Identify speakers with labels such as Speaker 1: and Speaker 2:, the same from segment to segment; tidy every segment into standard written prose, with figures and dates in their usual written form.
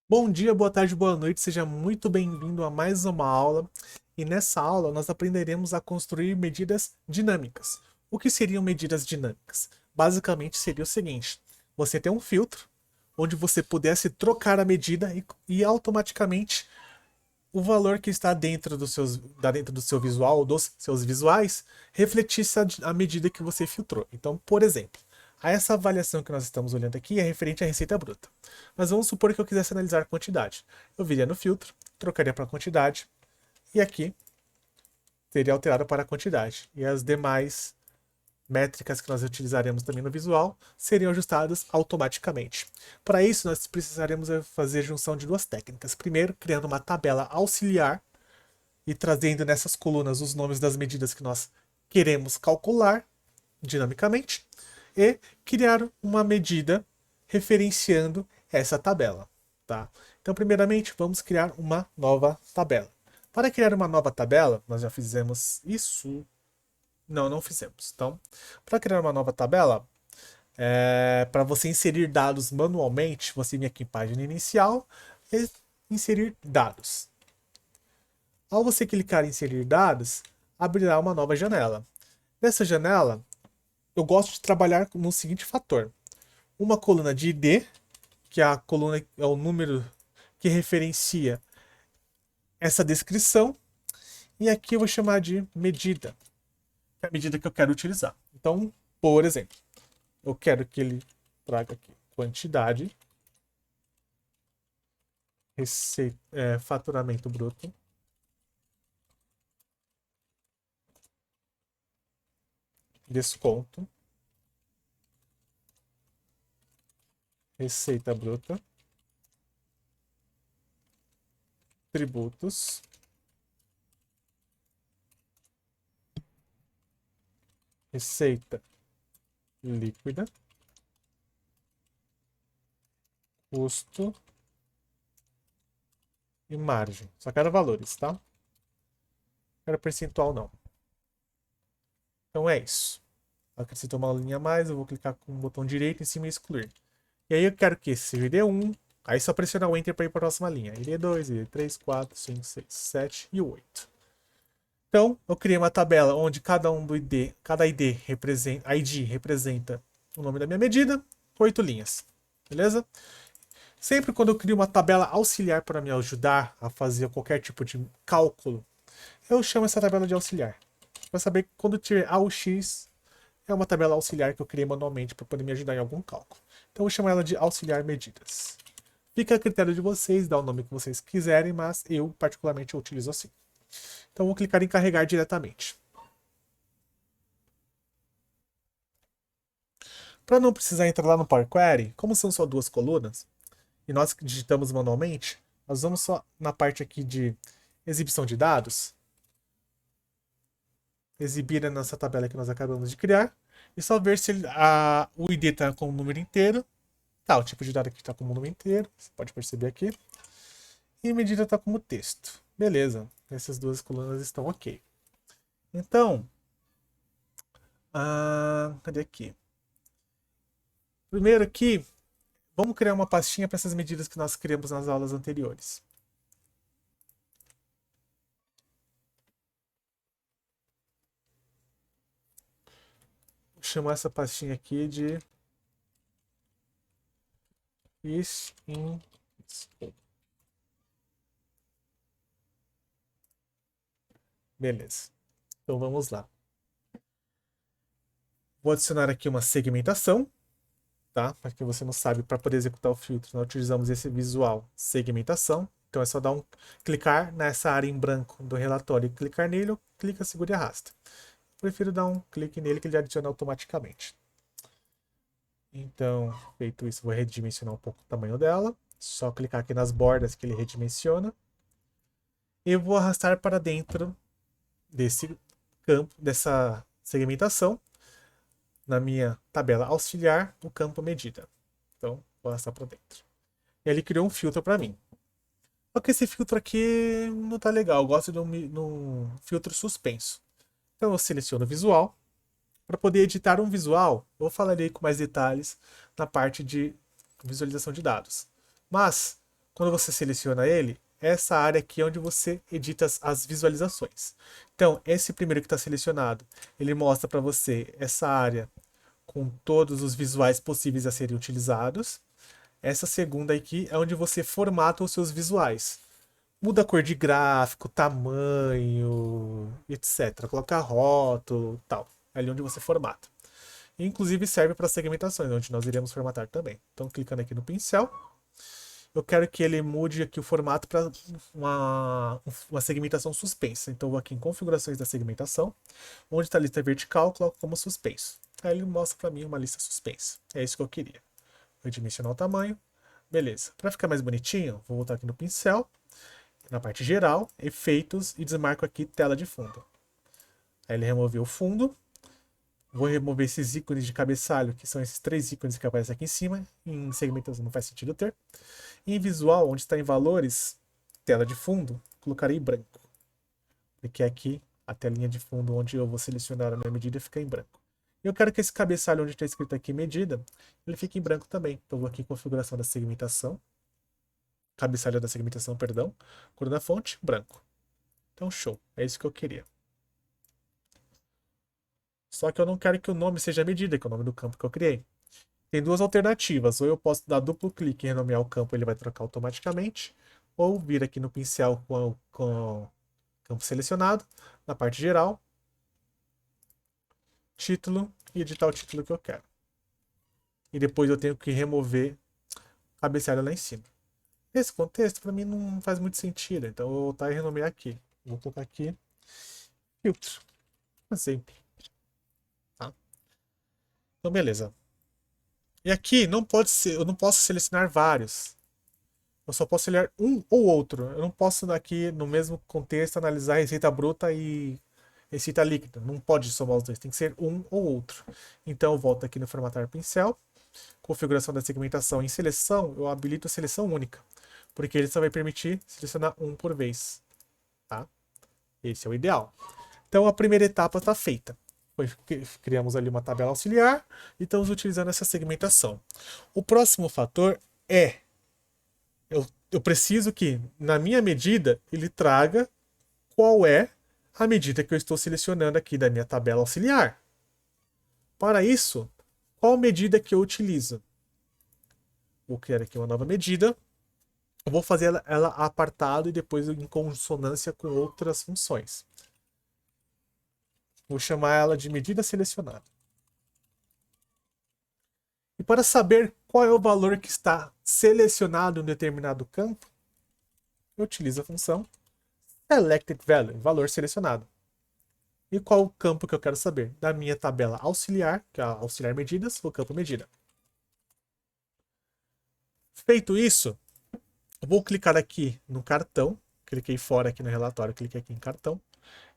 Speaker 1: Bom dia, boa tarde, boa noite, seja muito bem-vindo a mais uma aula. E nessa aula nós aprenderemos a construir medidas dinâmicas. O que seriam medidas dinâmicas? Basicamente seria o seguinte: você tem um filtro onde você pudesse trocar a medida e automaticamente o valor que está dentro do seu visual, ou dos seus visuais, refletisse a medida que você filtrou. Então, por exemplo, essa avaliação que nós estamos olhando aqui é referente à receita bruta. Mas vamos supor que eu quisesse analisar a quantidade. Eu viria no filtro, trocaria para a quantidade, e aqui seria alterado para a quantidade. E as demais métricas que nós utilizaremos também no visual seriam ajustadas automaticamente. Para isso, nós precisaremos fazer junção de duas técnicas. Primeiro, criando uma tabela auxiliar e trazendo nessas colunas os nomes das medidas que nós queremos calcular dinamicamente e criar uma medida referenciando essa tabela, tá? Então, primeiramente, vamos criar uma nova tabela. Para criar uma nova tabela, nós já fizemos isso. Não, não fizemos. Então, para criar uma nova tabela, para você inserir dados manualmente, você vem aqui em página inicial e inserir dados. Ao você clicar em inserir dados, abrirá uma nova janela. Nessa janela, eu gosto de trabalhar no seguinte fator: uma coluna de ID, que é a coluna é o número que referencia essa descrição, e aqui eu vou chamar de medida, que é a medida que eu quero utilizar. Então, por exemplo, eu quero que ele traga aqui quantidade, faturamento bruto, desconto, receita bruta, tributos, receita líquida, custo e margem. Só quero valores, tá? Não quero percentual, não. Então é isso. Acrescentou uma linha a mais, eu vou clicar com o botão direito em cima e excluir. E aí eu quero que esse seja ID1, aí só pressionar o Enter para ir para a próxima linha. ID2, ID3, 4, 5, 6, 7 e 8. Então, eu criei uma tabela onde cada ID representa o nome da minha medida, 8 linhas. Beleza? Sempre quando eu crio uma tabela auxiliar para me ajudar a fazer qualquer tipo de cálculo, eu chamo essa tabela de auxiliar. Para saber que quando tiver A ou X, é uma tabela auxiliar que eu criei manualmente para poder me ajudar em algum cálculo. Então eu vou chamar ela de auxiliar medidas. Fica a critério de vocês, dá o nome que vocês quiserem, mas eu particularmente eu utilizo assim. Então eu vou clicar em carregar diretamente. Para não precisar entrar lá no Power Query, como são só duas colunas, e nós digitamos manualmente, nós vamos só na parte aqui de exibição de dados, exibir a nossa tabela que nós acabamos de criar, e só ver se o ID está com o número inteiro. Tá, o tipo de dado aqui está como número inteiro, você pode perceber aqui. E a medida está como texto. Beleza, essas duas colunas estão ok. Então, cadê aqui? Primeiro aqui, vamos criar uma pastinha para essas medidas que nós criamos nas aulas anteriores. Vou chamar essa pastinha aqui de Fish in Scope. Beleza. Então vamos lá. Vou adicionar aqui uma segmentação, tá? Para que você não sabe, para poder executar o filtro, nós utilizamos esse visual segmentação. Então é só dar clicar nessa área em branco do relatório e clicar nele, ou clica, segura e arrasta. Prefiro dar um clique nele que ele adiciona automaticamente. Então, feito isso, vou redimensionar um pouco o tamanho dela. Só clicar aqui nas bordas que ele redimensiona. E vou arrastar para dentro desse campo, dessa segmentação, na minha tabela auxiliar, o campo medida. Então, vou arrastar para dentro. E ele criou um filtro para mim. Só que esse filtro aqui não tá legal. Eu gosto de um filtro suspenso. Então, eu seleciono o visual. Para poder editar um visual, eu falarei com mais detalhes na parte de visualização de dados. Mas, quando você seleciona ele, essa área aqui é onde você edita as visualizações. Então, esse primeiro que está selecionado, ele mostra para você essa área com todos os visuais possíveis a serem utilizados. Essa segunda aqui é onde você formata os seus visuais. Muda a cor de gráfico, tamanho, etc. Coloca rótulo, tal. É ali onde você formata. Inclusive serve para segmentações, onde nós iremos formatar também. Então, clicando aqui no pincel, eu quero que ele mude aqui o formato para uma segmentação suspensa. Então, eu vou aqui em configurações da segmentação, onde está a lista vertical, coloco como suspenso. Aí ele mostra para mim uma lista suspensa. É isso que eu queria. Vou dimensionar o tamanho. Beleza. Para ficar mais bonitinho, vou voltar aqui no pincel, na parte geral, efeitos, e desmarco aqui tela de fundo. Aí ele removeu o fundo. Vou remover esses ícones de cabeçalho, que são esses 3 ícones que aparecem aqui em cima. Em segmentação não faz sentido ter. E em visual, onde está em valores, tela de fundo, colocarei branco. Porque aqui, a telinha de fundo onde eu vou selecionar a minha medida fica em branco. E eu quero que esse cabeçalho onde está escrito aqui medida, ele fique em branco também. Então vou aqui em configuração da segmentação. Cabeçalho da segmentação, perdão. Cor da fonte, branco. Então show, é isso que eu queria. Só que eu não quero que o nome seja medida, que é o nome do campo que eu criei. Tem duas alternativas. Ou eu posso dar duplo clique e renomear o campo, ele vai trocar automaticamente. Ou vir aqui no pincel com o campo selecionado, na parte geral, título, e editar o título que eu quero. E depois eu tenho que remover a cabeçalho lá em cima. Esse contexto para mim não faz muito sentido, então eu vou voltar e renomear aqui. Vou colocar aqui filtro. Exemplo. Tá? Então beleza. E aqui não pode ser, eu não posso selecionar vários. Eu só posso selecionar um ou outro. Eu não posso aqui no mesmo contexto analisar receita bruta e receita líquida. Não pode somar os dois, tem que ser um ou outro. Então eu volto aqui no formatar pincel, configuração da segmentação em seleção, eu habilito a seleção única, porque ele só vai permitir selecionar um por vez. Tá? Esse é o ideal. Então a primeira etapa está feita. Criamos ali uma tabela auxiliar e estamos utilizando essa segmentação. O próximo fator é eu preciso que, na minha medida, ele traga qual é a medida que eu estou selecionando aqui da minha tabela auxiliar. Para isso, qual medida que eu utilizo? Vou criar aqui uma nova medida. Eu vou fazer ela apartado e depois em consonância com outras funções. Vou chamar ela de medida selecionada. E para saber qual é o valor que está selecionado em um determinado campo, eu utilizo a função selectedValue, valor selecionado. E qual o campo que eu quero saber? Da minha tabela auxiliar, que é a auxiliar medidas, o campo medida. Feito isso, eu vou clicar aqui no cartão. Cliquei fora aqui no relatório, cliquei aqui em cartão.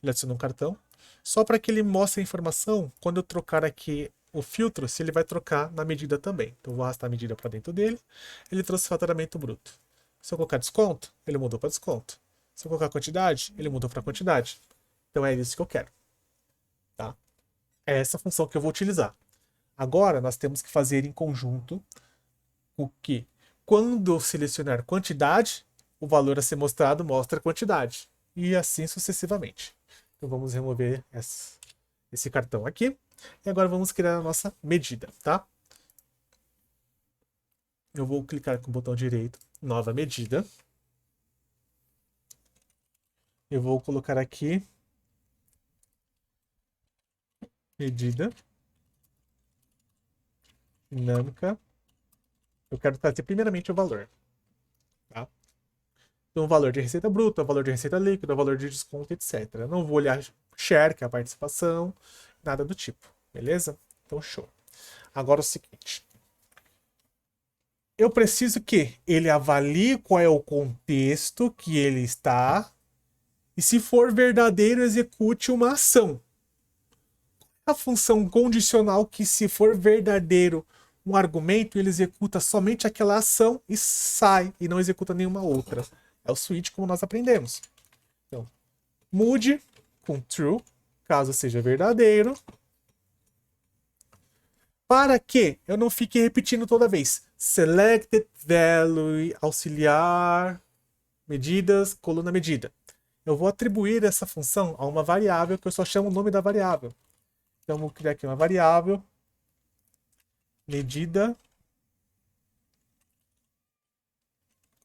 Speaker 1: Ele adiciona um cartão. Só para que ele mostre a informação, quando eu trocar aqui o filtro, se ele vai trocar na medida também. Então eu vou arrastar a medida para dentro dele. Ele trouxe faturamento bruto. Se eu colocar desconto, ele mudou para desconto. Se eu colocar quantidade, ele mudou para quantidade. Então é isso que eu quero. Tá? É essa função que eu vou utilizar. Agora nós temos que fazer em conjunto o que, quando eu selecionar quantidade, o valor a ser mostrado mostra a quantidade. E assim sucessivamente. Então vamos remover esse cartão aqui. E agora vamos criar a nossa medida, tá? Eu vou clicar com o botão direito, nova medida. Eu vou colocar aqui medida dinâmica. Eu quero trazer primeiramente o valor. Tá? Então, o valor de receita bruta, o valor de receita líquida, o valor de desconto, etc. Eu não vou olhar share, que é a participação, nada do tipo. Beleza? Então, show. Agora é o seguinte. Eu preciso que ele avalie qual é o contexto que ele está e, se for verdadeiro, execute uma ação. A função condicional que, se for verdadeiro um argumento, ele executa somente aquela ação e sai, e não executa nenhuma outra. É o switch como nós aprendemos. Então, mude com true, caso seja verdadeiro, para que eu não fique repetindo toda vez. selected value, auxiliar, medidas, coluna medida. Eu vou atribuir essa função a uma variável que eu só chamo o nome da variável. Então, vou criar aqui uma variável, medida,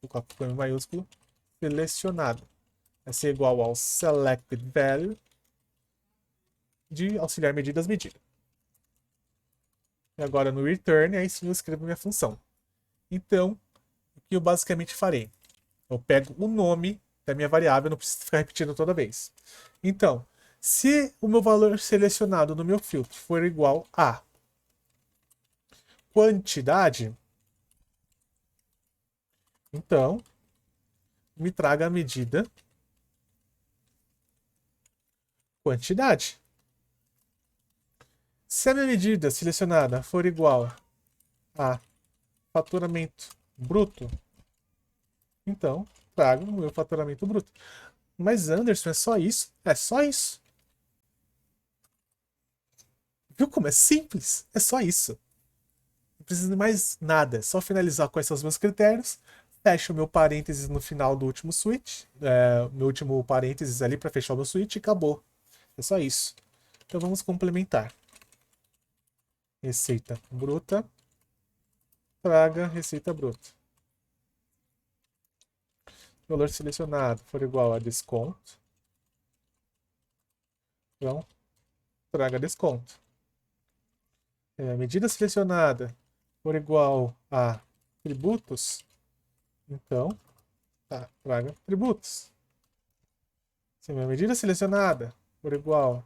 Speaker 1: vou colocar com maiúsculo, selecionado. Vai ser igual ao selected value de auxiliar medidas medida. E agora no return, aí sim eu escrevo minha função. Então, o que eu basicamente farei? Eu pego o nome da minha variável, não preciso ficar repetindo toda vez. Então, se o meu valor selecionado no meu filtro for igual a quantidade, então me traga a medida quantidade. Se a minha medida selecionada for igual a faturamento bruto, então trago o meu faturamento bruto. Mas Anderson, é só isso? É só isso. Viu como é simples? É só isso. Não precisa de mais nada. É só finalizar quais são os meus critérios. Fecho o meu parênteses no final do último switch. Meu último parênteses ali para fechar o meu switch e acabou. É só isso. Então vamos complementar. Receita bruta. Traga receita bruta. Valor selecionado for igual a desconto. Então, traga desconto. Medida selecionada for igual a tributos. Então, traga tributos. Se a minha medida selecionada for igual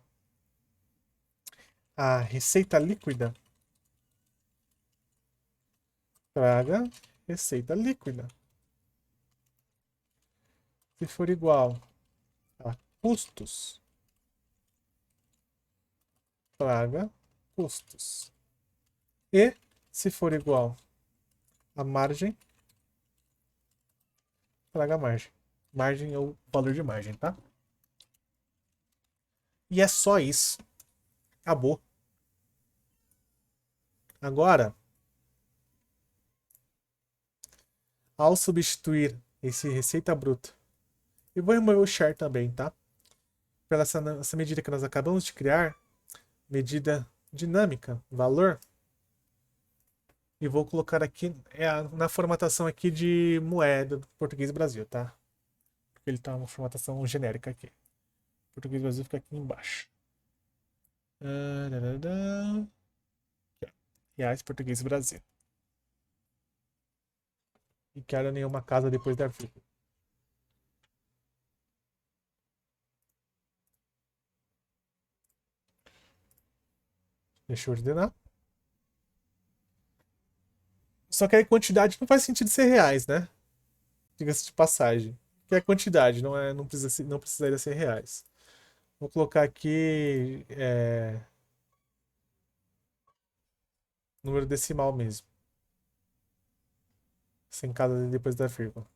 Speaker 1: a receita líquida, traga receita líquida. Se for igual a custos, traga custos. E se for igual a margem, traga margem. Margem é o valor de margem, tá? E é só isso. Acabou. Agora, ao substituir esse receita bruta, eu vou remover o share também, tá? Pela essa medida que nós acabamos de criar, medida dinâmica, valor, e vou colocar aqui na formatação aqui de moeda do Português Brasil, tá? Porque ele tá uma formatação genérica aqui. Português Brasil fica aqui embaixo. Reais Português Brasil. E quero nenhuma casa depois da vírgula. Deixa eu ordenar. Só que a quantidade não faz sentido ser reais, né? Diga-se de passagem. Que é quantidade, não precisa, não precisaria ser reais. Vou colocar aqui número decimal mesmo. Sem casa depois da vírgula.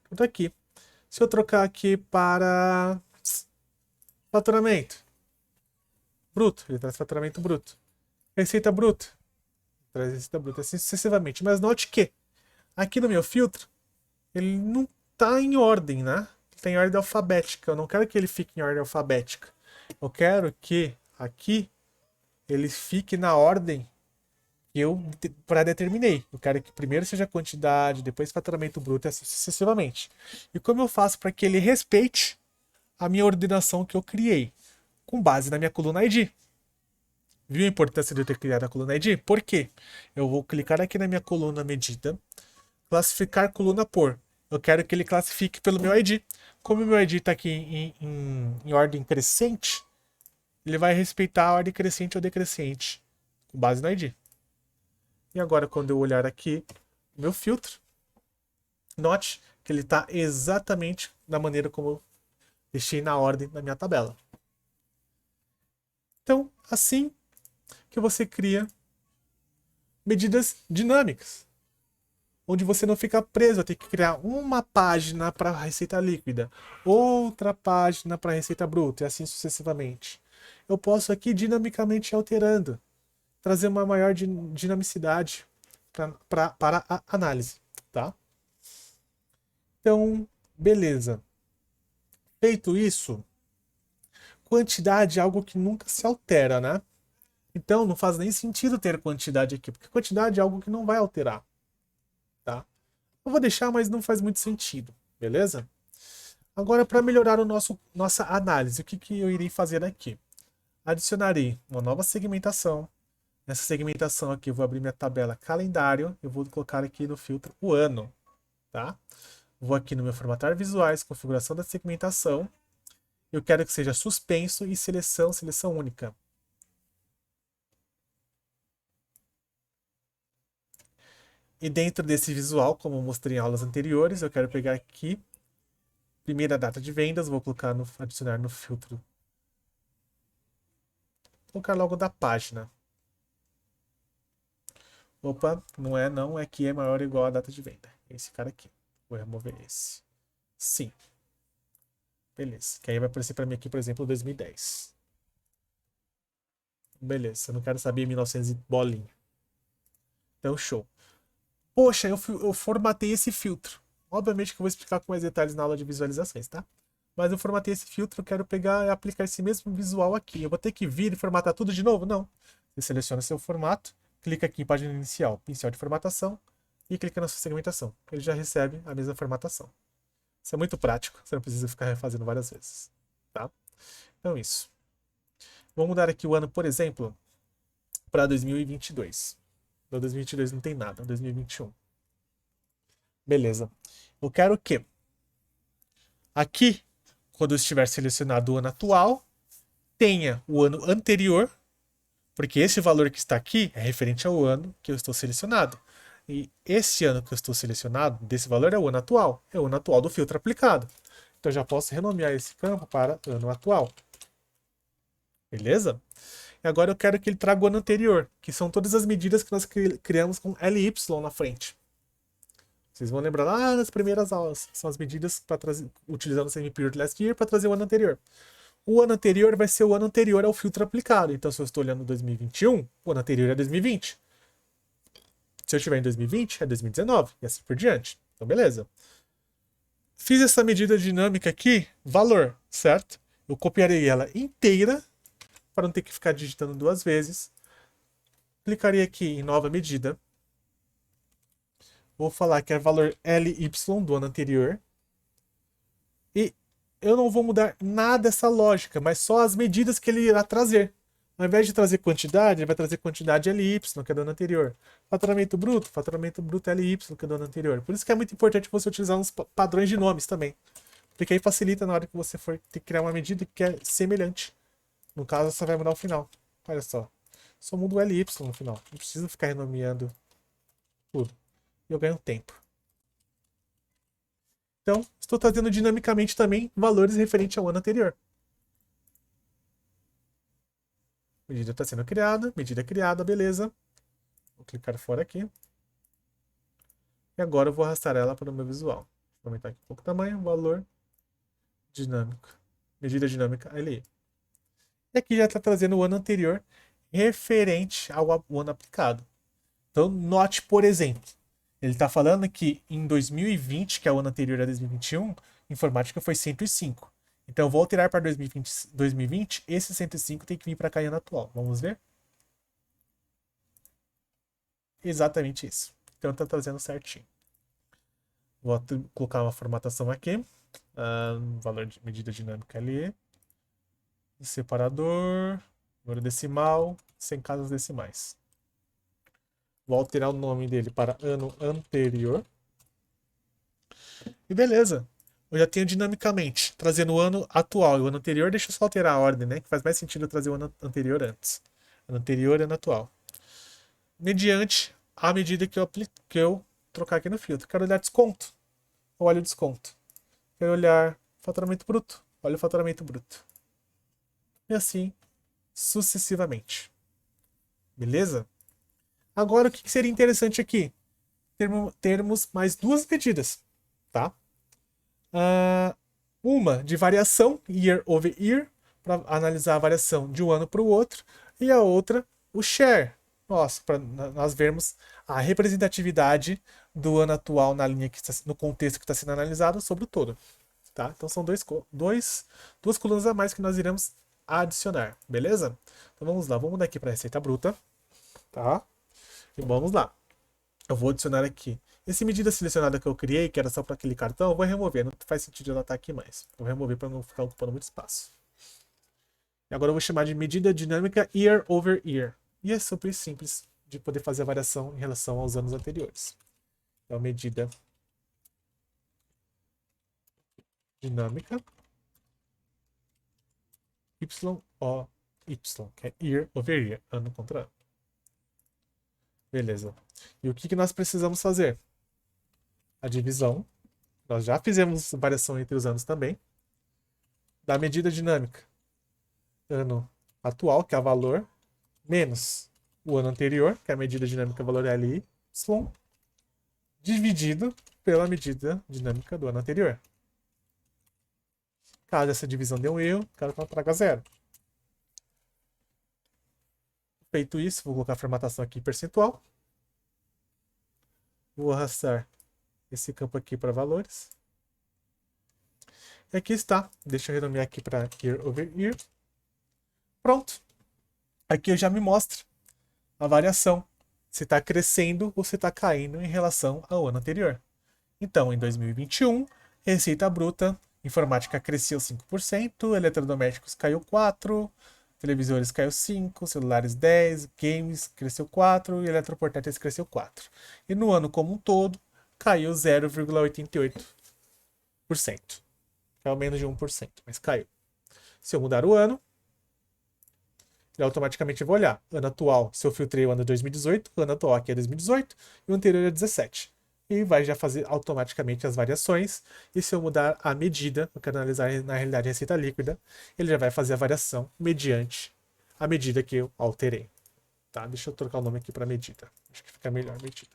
Speaker 1: Então tá aqui. Se eu trocar aqui para faturamento bruto, ele traz faturamento bruto. Receita bruta, traz receita bruta, assim sucessivamente. Mas note que aqui no meu filtro, ele não está em ordem, né? Ele está em ordem alfabética. Eu não quero que ele fique em ordem alfabética. Eu quero que aqui ele fique na ordem que eu pré-determinei. Eu quero que primeiro seja quantidade, depois faturamento bruto e assim sucessivamente. E como eu faço para que ele respeite a minha ordenação que eu criei, com base na minha coluna ID? Viu a importância de eu ter criado a coluna ID? Por quê? Eu vou clicar aqui na minha coluna medida, classificar coluna por. Eu quero que ele classifique pelo meu ID. Como o meu ID está aqui em ordem crescente, ele vai respeitar a ordem crescente ou decrescente, com base no ID. E agora, quando eu olhar aqui no meu filtro, note que ele está exatamente da maneira como eu deixei na ordem na minha tabela. Então, assim que você cria medidas dinâmicas, onde você não fica preso a ter que criar uma página para receita líquida, outra página para receita bruta e assim sucessivamente. Eu posso aqui dinamicamente ir alterando. trazer uma maior dinamicidade para a análise, tá? Então, beleza. Feito isso, quantidade é algo que nunca se altera, né? Então, não faz nem sentido ter quantidade aqui, porque quantidade é algo que não vai alterar, tá? Eu vou deixar, mas não faz muito sentido, beleza? Agora, para melhorar nossa análise, o que eu irei fazer aqui? Adicionarei uma nova segmentação. Nessa segmentação aqui, eu vou abrir minha tabela calendário. Eu vou colocar aqui no filtro o ano, tá? Vou aqui no meu formatar visuais, configuração da segmentação. Eu quero que seja suspenso e seleção única. E dentro desse visual, como eu mostrei em aulas anteriores, eu quero pegar aqui primeira data de vendas, vou colocar adicionar no filtro. Vou colocar logo da página. Opa, não é que é maior ou igual a data de venda. Esse cara aqui. Vou remover esse. Sim. Beleza. Que aí vai aparecer para mim aqui, por exemplo, 2010. Beleza, eu não quero saber 1900 e bolinha. Então, show. Poxa, eu formatei esse filtro. Obviamente que eu vou explicar com mais detalhes na aula de visualizações, tá? Mas eu formatei esse filtro, eu quero pegar e aplicar esse mesmo visual aqui. Eu vou ter que vir e formatar tudo de novo? Não. Você seleciona seu formato, clica aqui em página inicial, pincel de formatação e clica na sua segmentação. Ele já recebe a mesma formatação. Isso é muito prático, você não precisa ficar refazendo várias vezes, tá? Então isso. Vou mudar aqui o ano, por exemplo, para 2022. No 2022 não tem nada, 2021. Beleza. Eu quero que aqui, quando eu estiver selecionado o ano atual, tenha o ano anterior, porque esse valor que está aqui é referente ao ano que eu estou selecionado. E esse ano que eu estou selecionado, desse valor, é o ano atual. É o ano atual do filtro aplicado. Então eu já posso renomear esse campo para ano atual. Beleza? E agora eu quero que ele traga o ano anterior, que são todas as medidas que nós criamos com LY na frente. Vocês vão lembrar lá nas primeiras aulas. São as medidas para trazer, utilizando o same period last year para trazer o ano anterior. O ano anterior vai ser o ano anterior ao filtro aplicado. Então, se eu estou olhando 2021, o ano anterior é 2020. Se eu estiver em 2020, é 2019. E assim por diante. Então, beleza. Fiz essa medida dinâmica aqui, valor, certo? Eu copiarei ela inteira, para não ter que ficar digitando duas vezes. Clicaria aqui em nova medida. Vou falar que é valor LY do ano anterior. E eu não vou mudar nada dessa lógica, mas só as medidas que ele irá trazer. Ao invés de trazer quantidade, ele vai trazer quantidade LY, que é do ano anterior. Faturamento bruto LY, que é do ano anterior. Por isso que é muito importante você utilizar uns padrões de nomes também. Porque aí facilita na hora que você for ter que criar uma medida que é semelhante. No caso, você vai mudar o final. Olha só. Só muda o LY no final. Não precisa ficar renomeando tudo. E eu ganho tempo. Então, estou trazendo dinamicamente também valores referentes ao ano anterior. Medida está sendo criada, medida criada, beleza. Vou clicar fora aqui. E agora eu vou arrastar ela para o meu visual. Vou aumentar aqui um pouco o tamanho, valor dinâmico. Medida dinâmica LI. E aqui já está trazendo o ano anterior referente ao ano aplicado. Então, note, por exemplo, ele está falando que em 2020, que é o ano anterior a 2021, informática foi 105. Então, eu vou alterar para 2020, esse 105 tem que vir para cá em ano atual. Vamos ver? Exatamente isso. Então, está trazendo certinho. Vou colocar uma formatação aqui. Valor de medida dinâmica ali. Separador. Número decimal. Sem casas decimais. Vou alterar o nome dele para ano anterior. E beleza. Eu já tenho dinamicamente, trazendo o ano atual e o ano anterior. Deixa eu só alterar a ordem, né? Que faz mais sentido eu trazer o ano anterior antes. Ano anterior e ano atual. Mediante a medida que eu trocar aqui no filtro. Quero olhar desconto. Olha o desconto. Quero olhar faturamento bruto. Olha o faturamento bruto. E assim sucessivamente. Beleza? Agora, o que seria interessante aqui? Termos mais duas medidas, tá? Uma de variação, year over year, para analisar a variação de um ano para o outro, e a outra, o share, para nós vermos a representatividade do ano atual na linha que está, no contexto que está sendo analisado sobre o todo. Tá? Então são duas colunas a mais que nós iremos adicionar, beleza? Então vamos lá, vamos mudar aqui para a receita bruta, tá? E vamos lá. Eu vou adicionar aqui. Essa medida selecionada que eu criei, que era só para aquele cartão, eu vou remover. Não faz sentido ela estar aqui mais. Vou remover para não ficar ocupando muito espaço. E agora eu vou chamar de medida dinâmica year over year. E é super simples de poder fazer a variação em relação aos anos anteriores. Então, medida dinâmica YOY, que é year over year, ano contra ano. Beleza. E o que nós precisamos fazer? A divisão. Nós já fizemos variação entre os anos também. Da medida dinâmica. Ano atual, que é o valor, menos o ano anterior, que é a medida dinâmica valor LY, dividido pela medida dinâmica do ano anterior. Caso essa divisão dê um erro, quero que ela traga zero. Feito isso, vou colocar a formatação aqui em percentual. Vou arrastar esse campo aqui para valores. E aqui está. Deixa eu renomear aqui para year over year. Pronto. Aqui eu já me mostro a variação. Se está crescendo ou se está caindo em relação ao ano anterior. Então, em 2021, receita bruta, informática cresceu 5%, eletrodomésticos caiu 4%, televisores caiu 5%, celulares 10%, games cresceu 4% e eletroportáteis cresceu 4%. E no ano como um todo, caiu 0,88%. Caiu menos de 1%, mas caiu. Se eu mudar o ano, eu automaticamente vou olhar. Ano atual, se eu filtrei o ano de 2018, o ano atual aqui é 2018 e o anterior é 17. E vai já fazer automaticamente as variações. E se eu mudar a medida, eu quero analisar na realidade a receita líquida, ele já vai fazer a variação mediante a medida que eu alterei. Tá? Deixa eu trocar o nome aqui para medida. Acho que fica melhor medida.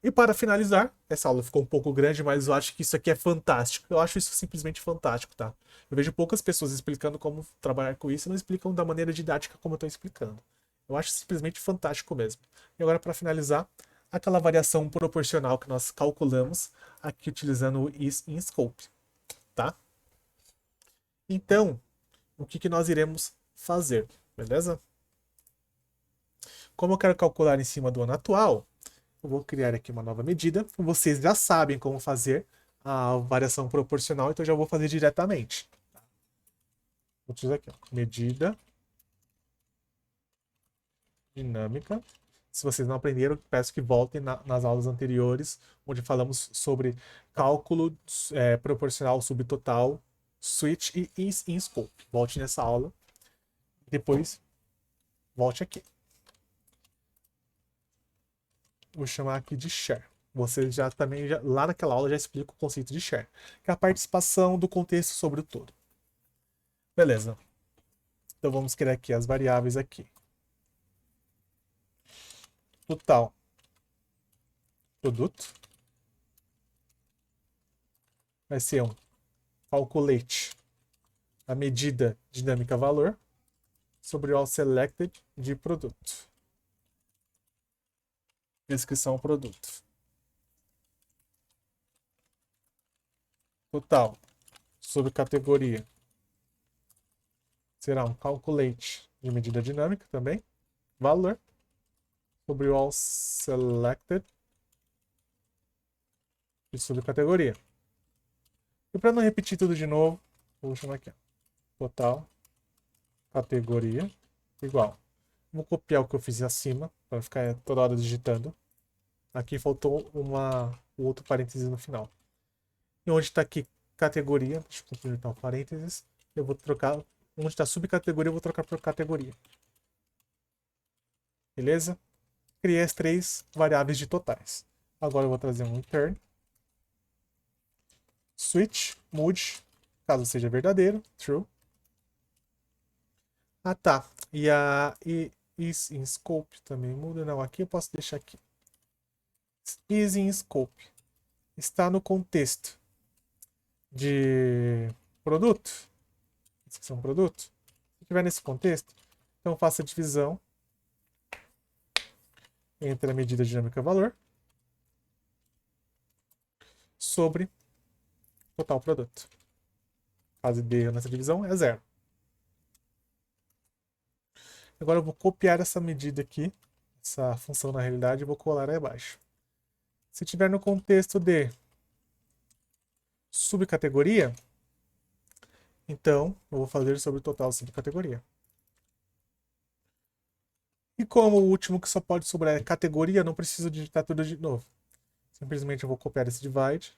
Speaker 1: E para finalizar, essa aula ficou um pouco grande, mas eu acho que isso aqui é fantástico. Eu acho isso simplesmente fantástico, tá? Eu vejo poucas pessoas explicando como trabalhar com isso e não explicam da maneira didática como eu estou explicando. Eu acho simplesmente fantástico mesmo. E agora, para finalizar, aquela variação proporcional que nós calculamos aqui utilizando o is in scope, tá? Então, o que nós iremos fazer, beleza? Como eu quero calcular em cima do ano atual, eu vou criar aqui uma nova medida. Vocês já sabem como fazer a variação proporcional, então eu já vou fazer diretamente. Vou utilizar aqui, ó, medida dinâmica. Se vocês não aprenderam, peço que voltem nas aulas anteriores, onde falamos sobre cálculo proporcional subtotal, switch e in scope. Volte nessa aula. Depois, volte aqui. Vou chamar aqui de share. Você já também, lá naquela aula, já explica o conceito de share, que é a participação do contexto sobre o todo. Beleza. Então vamos criar aqui as variáveis aqui. Total produto vai ser um calculate a medida dinâmica valor sobre o all selected de produto. Descrição produto. Total sobre categoria será um calculate de medida dinâmica também. Valor sobre o all selected de subcategoria. E para não repetir tudo de novo, vou chamar aqui, ó, total categoria igual. Vou copiar o que eu fiz acima para ficar toda hora digitando. Aqui faltou o outro parênteses no final. E onde está aqui categoria, deixa eu completar o parênteses, eu vou trocar, onde está subcategoria, eu vou trocar por categoria. Beleza? Criei as três variáveis de totais. Agora eu vou trazer um return. Switch, mude, caso seja verdadeiro, true. Ah, tá. E is in scope também muda? Não, aqui eu posso deixar aqui. Is in scope está no contexto de produto. Descrição produto. estiver nesse contexto, então faça a divisão entre a medida dinâmica valor sobre total produto. Caso dê nessa divisão, é zero. Agora eu vou copiar essa medida aqui, essa função na realidade, e vou colar aí abaixo. Se tiver no contexto de subcategoria, então eu vou fazer sobre o total subcategoria. E como o último que só pode sobrar é categoria, não preciso digitar tudo de novo. Simplesmente eu vou copiar esse divide,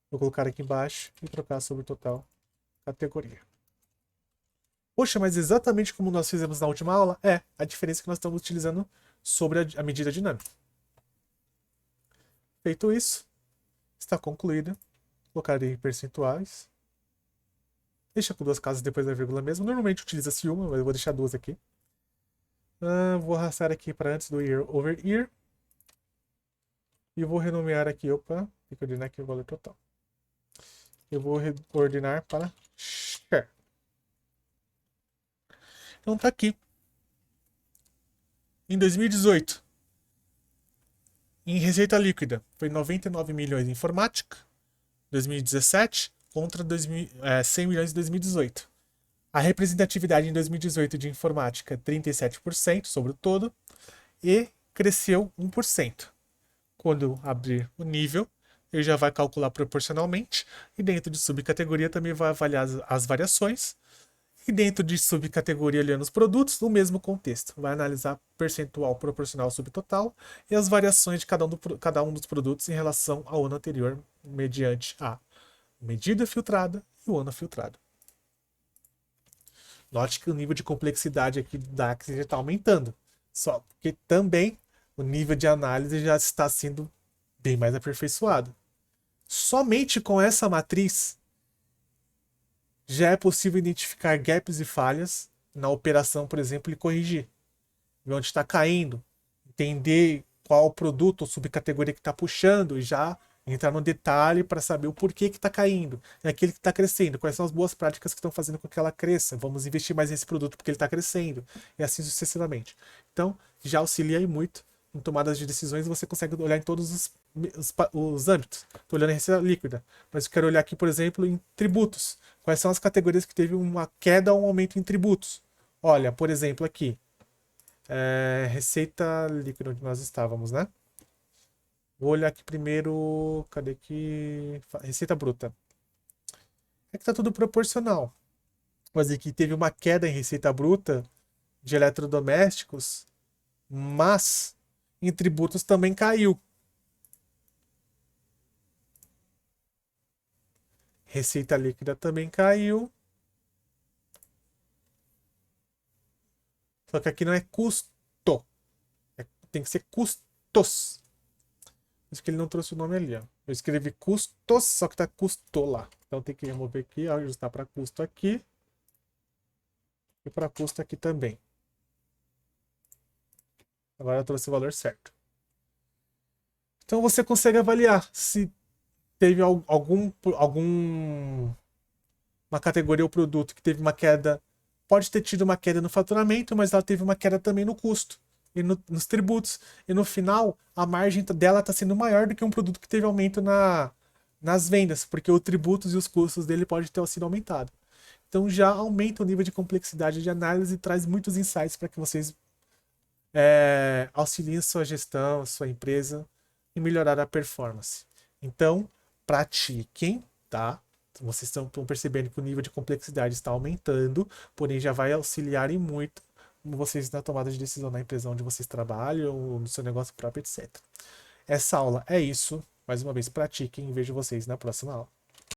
Speaker 1: vou colocar aqui embaixo e trocar sobre o total categoria. Poxa, mas exatamente como nós fizemos na última aula, a diferença que nós estamos utilizando sobre a medida dinâmica. Feito isso, está concluída. Colocarei percentuais. Deixa com duas casas depois da vírgula mesmo. Normalmente utiliza-se uma, mas eu vou deixar duas aqui. Vou arrastar aqui para antes do year over year. E vou renomear aqui, tem que ordenar aqui o valor total. Eu vou ordenar para share. Então tá aqui. Em 2018, em receita líquida, foi 99 milhões em informática. 2017 contra 100 milhões em 2018. A representatividade em 2018 de informática 37% sobre o todo e cresceu 1%. Quando abrir o nível, ele já vai calcular proporcionalmente e dentro de subcategoria também vai avaliar as variações. E dentro de subcategoria, olhando os produtos, no mesmo contexto. Vai analisar percentual proporcional subtotal e as variações de cada um dos produtos em relação ao ano anterior, mediante a medida filtrada e o ano filtrado. Note que o nível de complexidade aqui do DAX já está aumentando. Só que também o nível de análise já está sendo bem mais aperfeiçoado. Somente com essa matriz já é possível identificar gaps e falhas na operação, por exemplo, e corrigir. Ver onde está caindo, entender qual produto ou subcategoria que está puxando e já entrar no detalhe para saber o porquê que está caindo. É aquele que está crescendo, quais são as boas práticas que estão fazendo com que ela cresça. Vamos investir mais nesse produto porque ele está crescendo. E assim sucessivamente. Então, já auxilia aí muito em tomadas de decisões. Você consegue olhar em todos os âmbitos. Estou olhando em receita líquida, mas eu quero olhar aqui, por exemplo, em tributos. Quais são as categorias que teve uma queda ou um aumento em tributos? Olha, por exemplo, aqui. Receita líquida onde nós estávamos, né? Vou olhar aqui primeiro. Cadê aqui? Receita bruta. É que tá tudo proporcional. Mas aqui teve uma queda em receita bruta de eletrodomésticos, mas em tributos também caiu. Receita líquida também caiu. Só que aqui não é custo. Tem que ser custos. Por isso que ele não trouxe o nome ali, ó. Eu escrevi custos, só que tá custou lá. Então tem que remover aqui, ajustar para custo aqui. E para custo aqui também. Agora eu trouxe o valor certo. Então você consegue avaliar se teve uma categoria ou produto que teve uma queda. Pode ter tido uma queda no faturamento, mas ela teve uma queda também no custo e nos tributos. E no final, a margem dela está sendo maior do que um produto que teve aumento nas vendas, porque os tributos e os custos dele podem ter sido aumentado. Então já aumenta o nível de complexidade de análise e traz muitos insights para que vocês auxiliem sua gestão, sua empresa e melhorar a performance. Então, pratiquem, tá? Vocês estão percebendo que o nível de complexidade está aumentando, porém já vai auxiliar em muito vocês na tomada de decisão na empresa onde vocês trabalham, ou no seu negócio próprio, etc. Essa aula é isso. Mais uma vez, pratiquem e vejo vocês na próxima aula.